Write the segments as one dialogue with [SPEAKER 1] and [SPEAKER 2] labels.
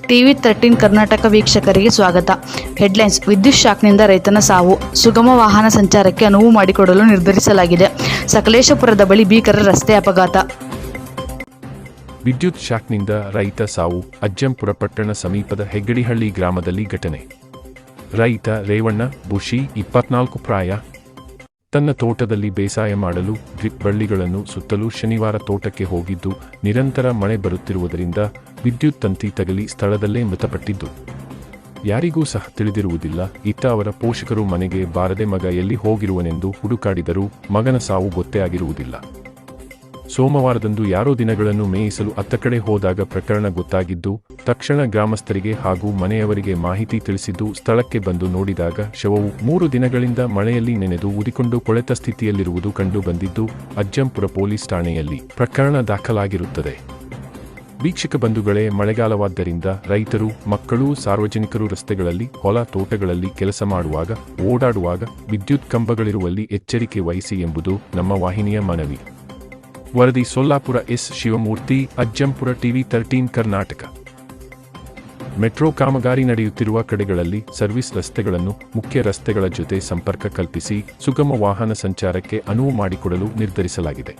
[SPEAKER 1] TV13 Karnataka ವೀಕ್ಷಕರಿಗೆ ಸ್ವಾಗತ. Headlines: ವಿದ್ಯುತ್ ಶಾಕ್ನಿಂದ ರೈತನ ಸಾವು, ಸುಗಮ ವಾಹನ ಸಂಚಾರಕ್ಕೆ ಅನುವು ಮಾಡಿಕೊಡಲು ನಿರ್ಧರಿಸಲಾಗಿದೆ. ಸಕಲೇಶಪುರದ ಬಳಿ ಭೀಕರ ರಸ್ತೆ ಅಪಘಾತ.
[SPEAKER 2] ವಿದ್ಯುತ್ ಶಾಕ್ನಿಂದ ರೈತ ಸಾವು, ಅಜ್ಜಂಪುರ ಪಟ್ಟಣ ಸಮೀಪದ ಹೆಗ್ಗಡಿಹಳ್ಳಿ ಗ್ರಾಮದಲ್ಲಿ ಘಟನೆ. ರೈತ ರೇವಣ್ಣ ಬುಷಿ 24 ಪ್ರಾಯ ತನ್ನ ತೋಟದಲ್ಲಿ ಬೇಸಾಯ ಮಾಡಲು ಡ್ರಿಪ್ ಬಳ್ಳಿಗಳನ್ನು ಸುತ್ತಲೂ ಶನಿವಾರ ತೋಟಕ್ಕೆ ಹೋಗಿದ್ದು, ನಿರಂತರ ಮಳೆ ಬರುತ್ತಿರುವುದರಿಂದ ವಿದ್ಯುತ್ ತಂತಿ ತಗಲಿ ಸ್ಥಳದಲ್ಲೇ ಮೃತಪಟ್ಟಿದ್ದು, ಯಾರಿಗೂ ಸಹ ತಿಳಿದಿರುವುದಿಲ್ಲ. ಇತ್ತ ಅವರ ಪೋಷಕರು ಮನೆಗೆ ಬಾರದೆ ಮಗ ಎಲ್ಲಿ ಹೋಗಿರುವನೆಂದು ಹುಡುಕಾಡಿದರೂ ಮಗನ ಸಾವು ಗೊತ್ತೇ ಆಗಿರುವುದಿಲ್ಲ. ಸೋಮವಾರದಂದು ಯಾರೋ ದಿನಗಳನ್ನು ಮೇಯಿಸಲು ಅತ್ತ ಕಡೆ ಹೋದಾಗ ಪ್ರಕರಣ ಗೊತ್ತಾಗಿದ್ದು, ತಕ್ಷಣ ಗ್ರಾಮಸ್ಥರಿಗೆ ಹಾಗೂ ಮನೆಯವರಿಗೆ ಮಾಹಿತಿ ತಿಳಿಸಿದ್ದು, ಸ್ಥಳಕ್ಕೆ ಬಂದು ನೋಡಿದಾಗ ಶವವು 3 ದಿನಗಳಿಂದ ಮಳೆಯಲ್ಲಿ ನೆನೆದು ಊದಿಕೊಂಡು ಕೊಳೆತ ಸ್ಥಿತಿಯಲ್ಲಿರುವುದು ಕಂಡು ಬಂದಿದ್ದು, ಅಜ್ಜಂಪುರ ಪೊಲೀಸ್ ಠಾಣೆಯಲ್ಲಿ ಪ್ರಕರಣ ದಾಖಲಾಗಿರುತ್ತದೆ. ವೀಕ್ಷಕ ಬಂಧುಗಳೇ, ಮಳೆಗಾಲವಾದ್ದರಿಂದ ರೈತರು, ಮಕ್ಕಳು, ಸಾರ್ವಜನಿಕರು ರಸ್ತೆಗಳಲ್ಲಿ, ಹೊಲ ತೋಟಗಳಲ್ಲಿ ಕೆಲಸ ಮಾಡುವಾಗ, ಓಡಾಡುವಾಗ ವಿದ್ಯುತ್ ಕಂಬಗಳಿರುವಲ್ಲಿ ಎಚ್ಚರಿಕೆ ವಹಿಸಿ ಎಂಬುದು ನಮ್ಮ ವಾಹಿನಿಯ ಮನವಿ. ವರದಿ: Sollapura S. Shivamurthy, Ajjampura TV13 Karnataka. Metro ಕಾಮಗಾರಿ ನಡೆಯುತ್ತಿರುವ ಕಡೆಗಳಲ್ಲಿ ಸರ್ವಿಸ್ ರಸ್ತೆಗಳನ್ನು ಮುಖ್ಯ ರಸ್ತೆಗಳ ಜೊತೆ ಸಂಪರ್ಕ ಕಲ್ಪಿಸಿ ಸುಗಮ ವಾಹನ ಸಂಚಾರಕ್ಕೆ ಅನುವು ಮಾಡಿಕೊಡಲು ನಿರ್ಧರಿಸಲಾಗಿದೆ.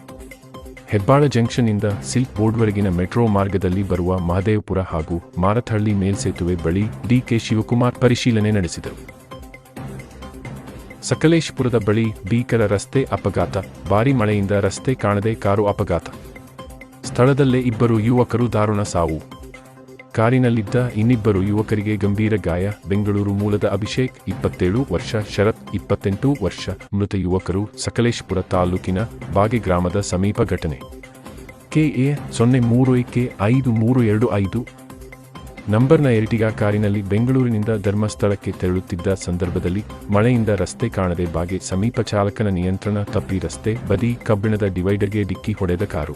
[SPEAKER 2] ಹೆಬ್ಬಾಳ ಜಂಕ್ಷನ್ನಿಂದ ಸಿಲ್ಕ್ ಬೋರ್ಡ್ವರೆಗಿನ ಮೆಟ್ರೋ ಮಾರ್ಗದಲ್ಲಿ ಬರುವ ಮಹದೇವಪುರ ಹಾಗೂ ಮಾರತ್ಹಳ್ಳಿ ಮೇಲ್ಸೇತುವೆ ಬಳಿ ಡಿ.ಕೆ. ಶಿವಕುಮಾರ್ ಪರಿಶೀಲನೆ ನಡೆಸಿದರು. ಸಕಲೇಶಪುರದ ಬಳಿ ಭೀಕರ ರಸ್ತೆ ಅಪಘಾತ, ಭಾರೀ ಮಳೆಯಿಂದ ರಸ್ತೆ ಕಾಣದೆ ಕಾರು ಅಪಘಾತ. ಸ್ಥಳದಲ್ಲೇ 2 ಯುವಕರು ದಾರುಣ ಸಾವು. ಕಾರಿನಲ್ಲಿದ್ದ ಇನ್ನಿಬ್ಬರು ಯುವಕರಿಗೆ ಗಂಭೀರ ಗಾಯ. ಬೆಂಗಳೂರು ಮೂಲದ ಅಭಿಷೇಕ್ 27 ವರ್ಷ, ಶರತ್ 28 ವರ್ಷ ಮೃತ ಯುವಕರು ಸಕಲೇಶಪುರ ತಾಲೂಕಿನ ಬಾಗೆ ಗ್ರಾಮದ ಸಮೀಪ ಘಟನೆ. KA 035325 ನಂಬರ್ನ ಎರ್ಟಿಗಾ ಕಾರಿನಲ್ಲಿ ಬೆಂಗಳೂರಿನಿಂದ ಧರ್ಮಸ್ಥಳಕ್ಕೆ ತೆರಳುತ್ತಿದ್ದ ಸಂದರ್ಭದಲ್ಲಿ ಮಳೆಯಿಂದ ರಸ್ತೆ ಕಾಣದೆ ಬಾಗೆ ಸಮೀಪ ಚಾಲಕನ ನಿಯಂತ್ರಣ ತಪ್ಪಿ ರಸ್ತೆ ಬದಿ ಕಬ್ಬಿಣದ ಡಿವೈಡರ್ಗೆ ಡಿಕ್ಕಿ ಹೊಡೆದ ಕಾರು